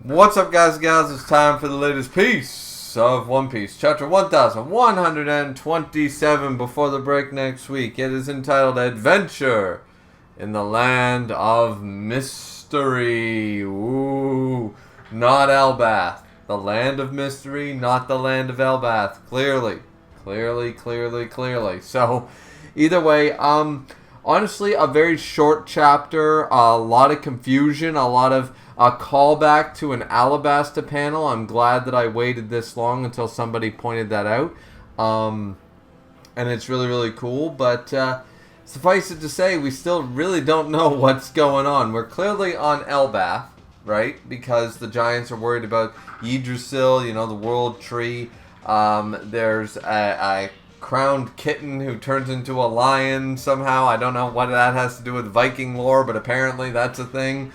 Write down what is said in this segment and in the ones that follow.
What's up, guys and gals? It's time for the latest piece of One Piece, chapter 1127 before the break next week. It is entitled Adventure in the Land of Mystery. Ooh, not Elbath. The Land of Mystery, not the Land of Elbath. Clearly. So, either way, honestly, a very short chapter, a lot of confusion, a lot of a callback to an Alabasta panel. I'm glad that I waited this long until somebody pointed that out. And it's really, really cool. But suffice it to say, we still really don't know what's going on. We're clearly on Elbath, right? Because the Giants are worried about Yggdrasil, the World Tree. There's a crowned kitten who turns into a lion somehow. I don't know what that has to do with Viking lore, but apparently that's a thing.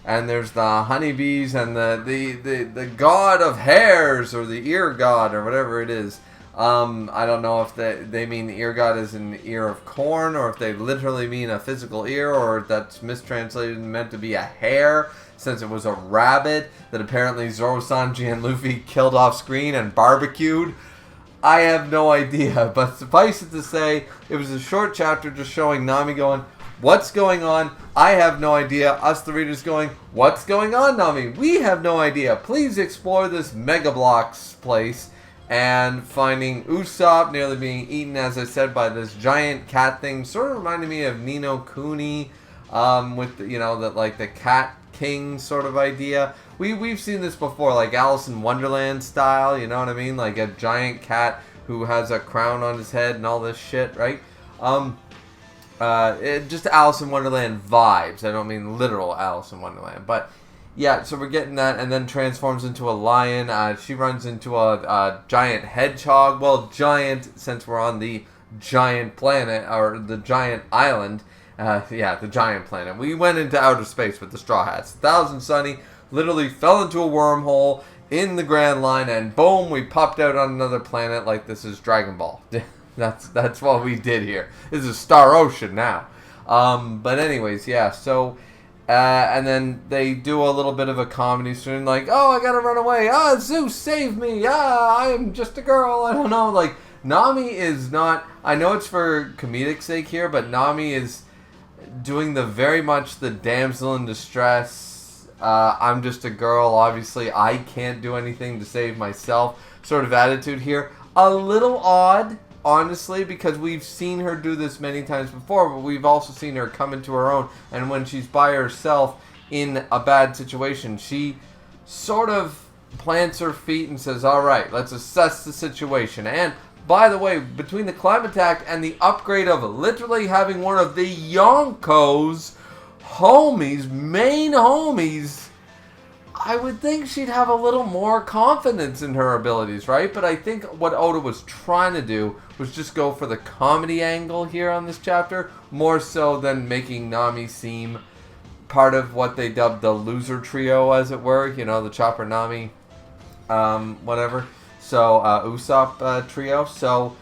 And there's the honeybees and the god of hares, or the ear god, or whatever it is. I don't know if they mean the ear god is an ear of corn, or if they literally mean a physical ear, or if that's mistranslated and meant to be a hare, since it was a rabbit that apparently Zoro, Sanji, and Luffy killed off screen and barbecued. I have no idea, but suffice it to say, it was a short chapter just showing Nami going, what's going on? I have no idea. Us, the readers, going, what's going on, Nami? We have no idea. Please explore this Mega Blocks place. And finding Usopp nearly being eaten, as I said, by this giant cat thing. Sort of reminded me of Nino Kuni, with, the cat king sort of idea. We've seen this before, like Alice in Wonderland style, you know what I mean? Like a giant cat who has a crown on his head and all this shit, right? Just Alice in Wonderland vibes. I don't mean literal Alice in Wonderland. But, yeah, so we're getting that, and then transforms into a lion. She runs into a giant hedgehog. Well, giant, since we're on the giant planet, or the giant island. The giant planet. We went into outer space with the Straw Hats. Thousand Sunny literally fell into a wormhole in the Grand Line, and boom, we popped out on another planet like this is Dragon Ball. That's what we did here. This is Star Ocean now. But anyways, yeah, so, and then they do a little bit of a comedy soon, like, oh, I gotta run away. Zeus, save me. I'm just a girl. I don't know. Like, Nami is not, I know it's for comedic sake here, but Nami is doing very much the damsel in distress, I'm just a girl, obviously I can't do anything to save myself sort of attitude here. A little odd, honestly, because we've seen her do this many times before, but we've also seen her come into her own, and when she's by herself in a bad situation, she sort of plants her feet and says, alright, let's assess the situation. And by the way, between the climate attack and the upgrade of literally having one of the Yonko's main homies, I would think she'd have a little more confidence in her abilities, right? But I think what Oda was trying to do was just go for the comedy angle here on this chapter, more so than making Nami seem part of what they dubbed the loser trio, as it were. The Chopper, Nami, whatever. So, Usopp trio. So,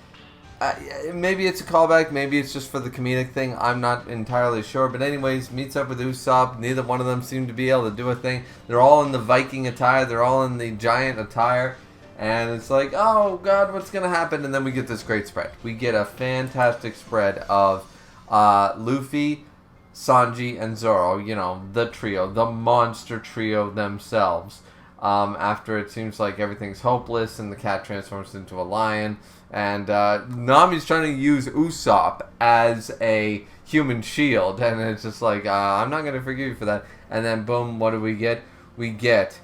maybe it's a callback. Maybe it's just for the comedic thing. I'm not entirely sure. But anyways, meets up with Usopp. Neither one of them seem to be able to do a thing. They're all in the Viking attire. They're all in the giant attire. And it's like, oh, God, what's going to happen? And then we get this great spread. We get a fantastic spread of Luffy, Sanji, and Zoro. The trio. The monster trio themselves. After it seems like everything's hopeless and the cat transforms into a lion. And Nami's trying to use Usopp as a human shield. And it's just like, I'm not going to forgive you for that. And then, boom, what do we get? We get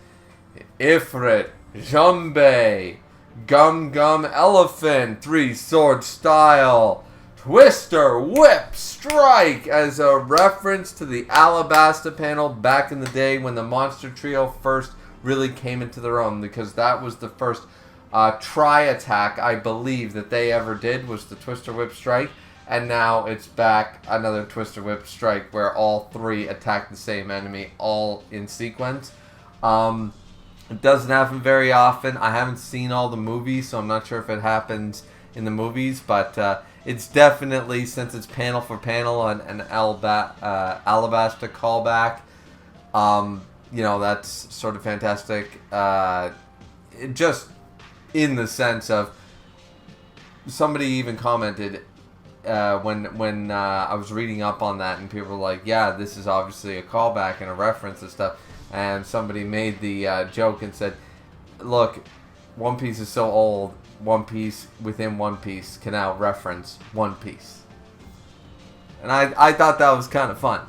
Ifrit, Jumbe, Gum Gum Elephant, three-sword style, Twister, Whip, Strike, as a reference to the Alabasta panel back in the day when the Monster Trio first really came into their own, because that was the first tri-attack, I believe, that they ever did, was the Twister Whip Strike, and now it's back, another Twister Whip Strike, where all three attack the same enemy, all in sequence. It doesn't happen very often. I haven't seen all the movies, so I'm not sure if it happens in the movies, but it's definitely, since it's panel for panel, an Alabasta callback. that's sort of fantastic. Just in the sense of, somebody even commented when I was reading up on that, and people were like, yeah, this is obviously a callback and a reference and stuff. And somebody made the joke and said, look, One Piece is so old, One Piece within One Piece can now reference One Piece. And I thought that was kind of fun.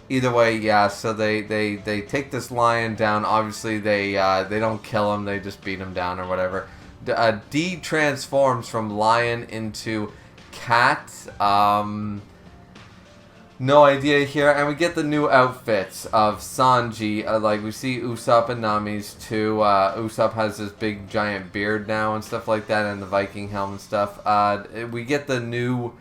Either way, yeah, so they take this lion down. Obviously, they don't kill him. They just beat him down or whatever. D transforms from lion into cat. No idea here. And we get the new outfits of Sanji. Like, we see Usopp and Nami's too. Usopp has this big giant beard now and stuff like that, and the Viking helm and stuff. We get the new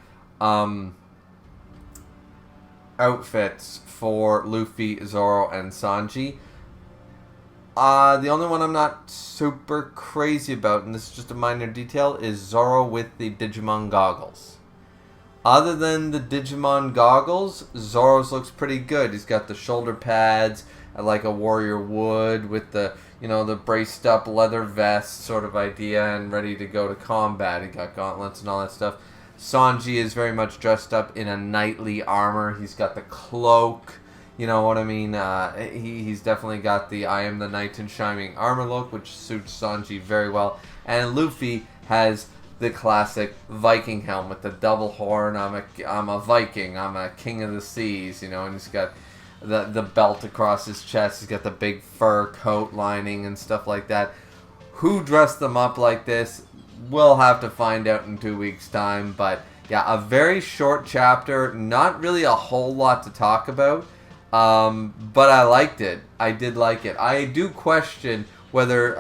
outfits for Luffy, Zoro, and Sanji. The only one I'm not super crazy about, and this is just a minor detail, is Zoro with the Digimon goggles. Other than the Digimon goggles, Zoro's looks pretty good. He's got the shoulder pads, like a warrior would, with the, the braced up leather vest sort of idea, and ready to go to combat. He got gauntlets and all that stuff. Sanji is very much dressed up in a knightly armor. He's got the cloak. You know what I mean? He's definitely got the I am the knight in shining armor look, which suits Sanji very well. And Luffy has the classic Viking helm with the double horn. I'm a Viking. I'm a king of the seas. And he's got the belt across his chest. He's got the big fur coat lining and stuff like that. Who dressed them up like this? We'll have to find out in 2 weeks' time. But yeah, a very short chapter. Not really a whole lot to talk about. But I liked it. I did like it. I do question whether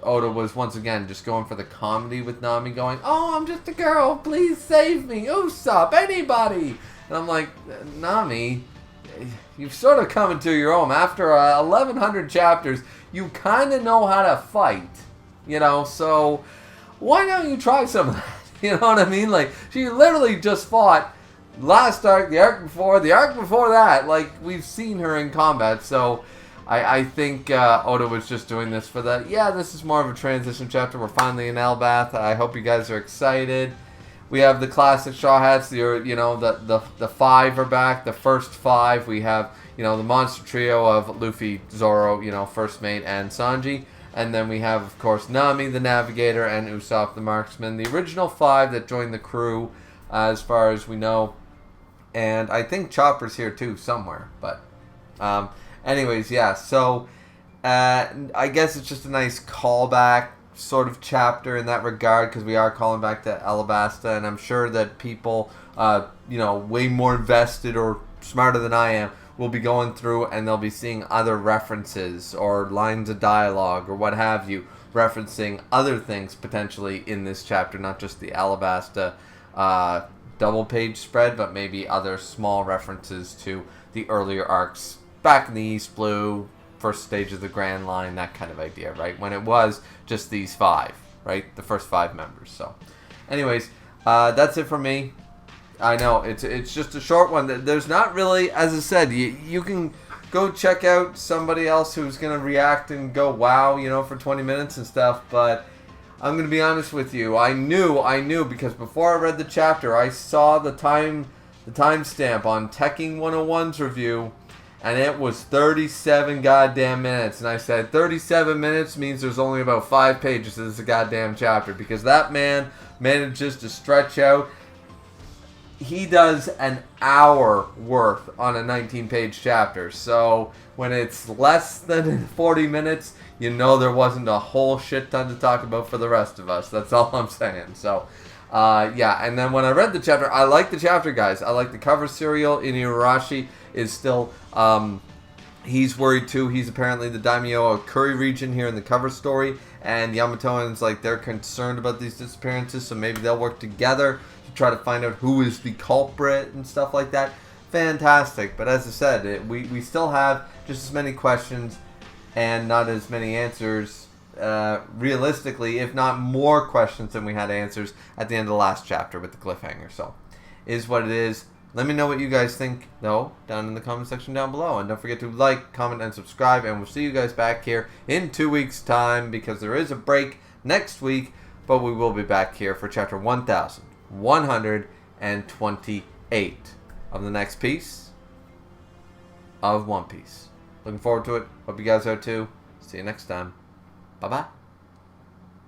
Oda was once again just going for the comedy with Nami going, oh, I'm just a girl, please save me, Usopp, anybody. And I'm like, Nami, you've sort of come into your own. After 1,100 chapters, you kind of know how to fight, so why don't you try some of that? You know what I mean? Like, she literally just fought last arc, the arc before that. Like, we've seen her in combat, so I think Oda was just doing this for the, this is more of a transition chapter. We're finally in Elbath. I hope you guys are excited. We have the classic Straw Hats. The five are back. The first five. We have, the monster trio of Luffy, Zoro, First Mate, and Sanji. And then we have, of course, Nami, the Navigator, and Usopp, the Marksman. The original five that joined the crew, as far as we know. And I think Chopper's here too, somewhere. But, anyways, yeah. So, I guess it's just a nice callback sort of chapter in that regard, because we are calling back to Alabasta. And I'm sure that people, way more invested or smarter than I am, will be going through and they'll be seeing other references or lines of dialogue or what have you, referencing other things potentially in this chapter, not just the Alabasta double page spread, but maybe other small references to the earlier arcs back in the East Blue, first stage of the Grand Line, that kind of idea, right? When it was just these five, right? The first five members. So, anyways, that's it for me. I know, it's just a short one. There's not really, as I said, you can go check out somebody else who's going to react and go, wow, for 20 minutes and stuff, but I'm going to be honest with you. I knew, because before I read the chapter, I saw the timestamp on Teching 101's review, and it was 37 goddamn minutes, and I said 37 minutes means there's only about 5 pages of this goddamn chapter, because that man manages to stretch out. He does an hour worth on a 19-page chapter. So when it's less than 40 minutes, there wasn't a whole shit ton to talk about for the rest of us. That's all I'm saying. So, and then when I read the chapter, I like the chapter, guys. I like the cover serial. Inuyarashi is still, he's worried too. He's apparently the daimyo of Kuri region here in the cover story. And Yamatoans, they're concerned about these disappearances, so maybe they'll work together try to find out who is the culprit and stuff like that. Fantastic. But as I said, we still have just as many questions and not as many answers, realistically, if not more questions than we had answers at the end of the last chapter with the cliffhanger. So, is what it is. Let me know what you guys think, though, down in the comment section down below. And don't forget to like, comment, and subscribe. And we'll see you guys back here in 2 weeks' time, because there is a break next week. But we will be back here for chapter 1128 of the next piece of One Piece. Looking forward to it. Hope you guys are too. See you next time. Bye-bye.